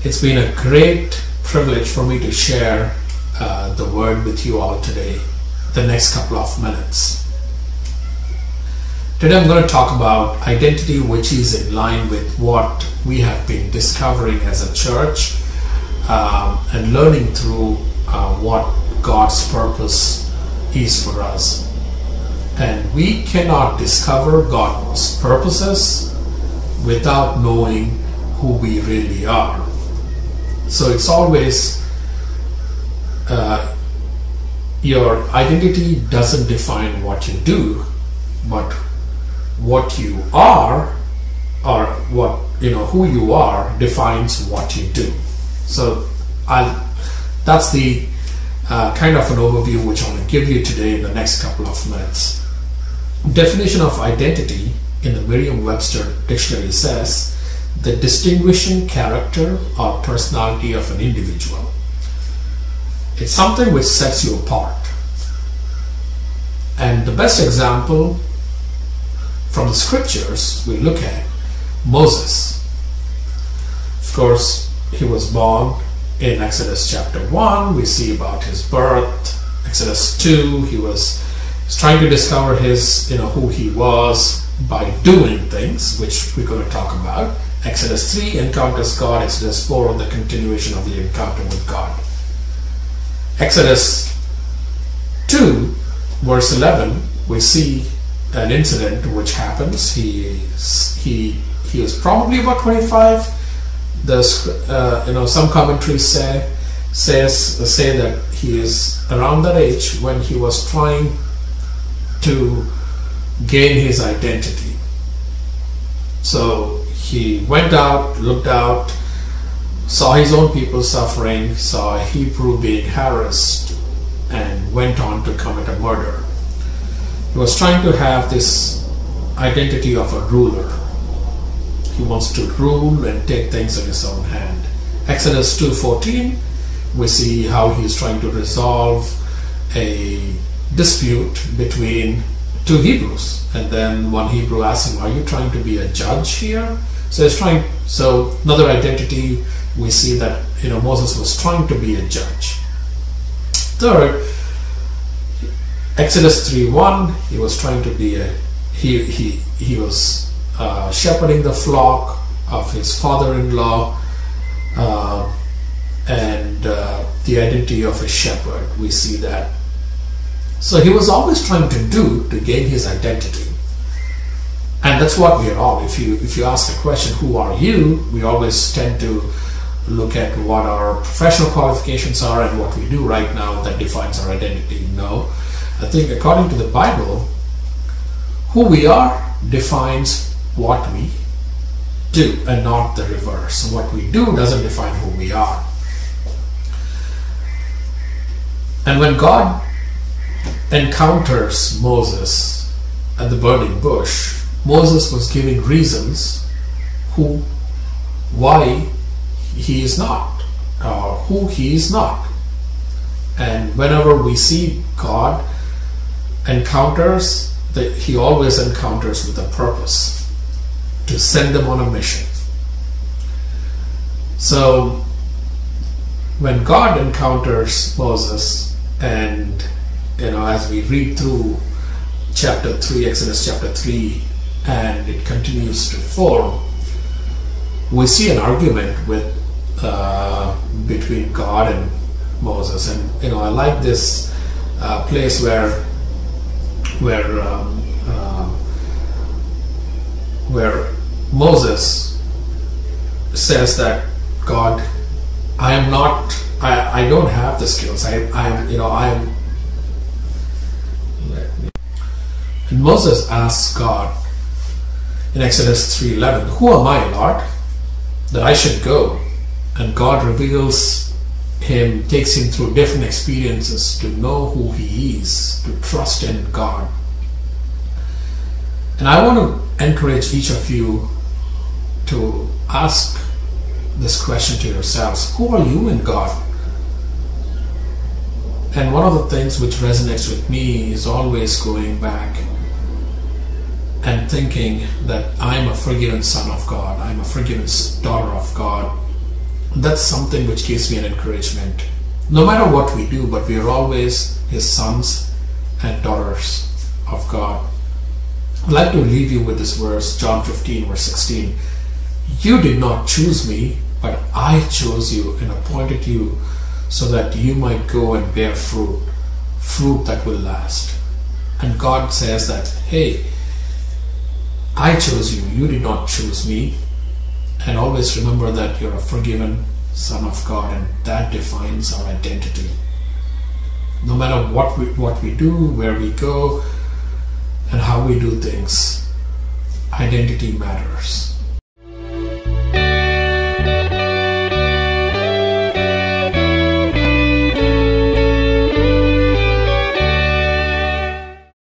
It's been a great privilege for me to share the word with you all today, the next couple of minutes. Today I'm going to talk about identity, which is in line with what we have been discovering as a church and learning through what God's purpose is for us. And we cannot discover God's purposes without knowing who we really are. So it's always your identity doesn't define what you do, but what you are, or what who you are, defines what you do. So that's the kind of an overview which I want to give you today in the next couple of minutes. Definition of identity in the Merriam-Webster dictionary says the distinguishing character or personality of an individual. It's something which sets you apart. And the best example from the scriptures we look at Moses. Of course, he was born in Exodus chapter 1. We see about his birth. Exodus 2, he was trying to discover his who he was by doing things, which we're going to talk about. Exodus 3 encounters God. Exodus 4, the continuation of the encounter with God. Exodus 2 verse 11, we see an incident which happens. He was probably about 25. Some commentaries say that he is around that age when he was trying to gain his identity. So he went out, looked out, saw his own people suffering, saw a Hebrew being harassed, and went on to commit a murder. He was trying to have this identity of a ruler. He wants to rule and take things in his own hand. Exodus 2:14, we see how he is trying to resolve a dispute between two Hebrews. And then one Hebrew asks him, "Are you trying to be a judge here?" So another identity, we see that Moses was trying to be a judge. Third, Exodus 3:1, he was trying to be he was shepherding the flock of his father-in-law, and the identity of a shepherd, we see that. So he was always trying to gain his identity. And that's what we are all. If you ask the question, who are you? We always tend to look at what our professional qualifications are and what we do right now that defines our identity. No, I think according to the Bible, who we are defines what we do and not the reverse. What we do doesn't define who we are. And when God encounters Moses at the burning bush, Moses was giving reasons why he is not, or who he is not. And whenever we see God encounters, he always encounters with a purpose, to send them on a mission. So when God encounters Moses, and as we read through chapter 3, Exodus chapter 3, and it continues to 4, we see an argument between God and Moses. And I like this place where Moses says that God, I don't have the skills. And Moses asks God in Exodus 3:11, "Who am I, Lord, that I should go?" And God reveals him, takes him through different experiences to know who he is, to trust in God. And I want to encourage each of you to ask this question to yourselves: who are you in God? And one of the things which resonates with me is always going back and thinking that I'm a forgiven son of God, I'm a forgiven daughter of God, That's something which gives me an encouragement. No matter what we do, but we are always His sons and daughters of God. I'd like to leave you with this verse, John 15, verse 16. You did not choose me, but I chose you and appointed you so that you might go and bear fruit, fruit that will last. And God says that, hey, I chose you, you did not choose me. And always remember that you're a forgiven son of God, and that defines our identity. No matter what we do, where we go, and how we do things, identity matters.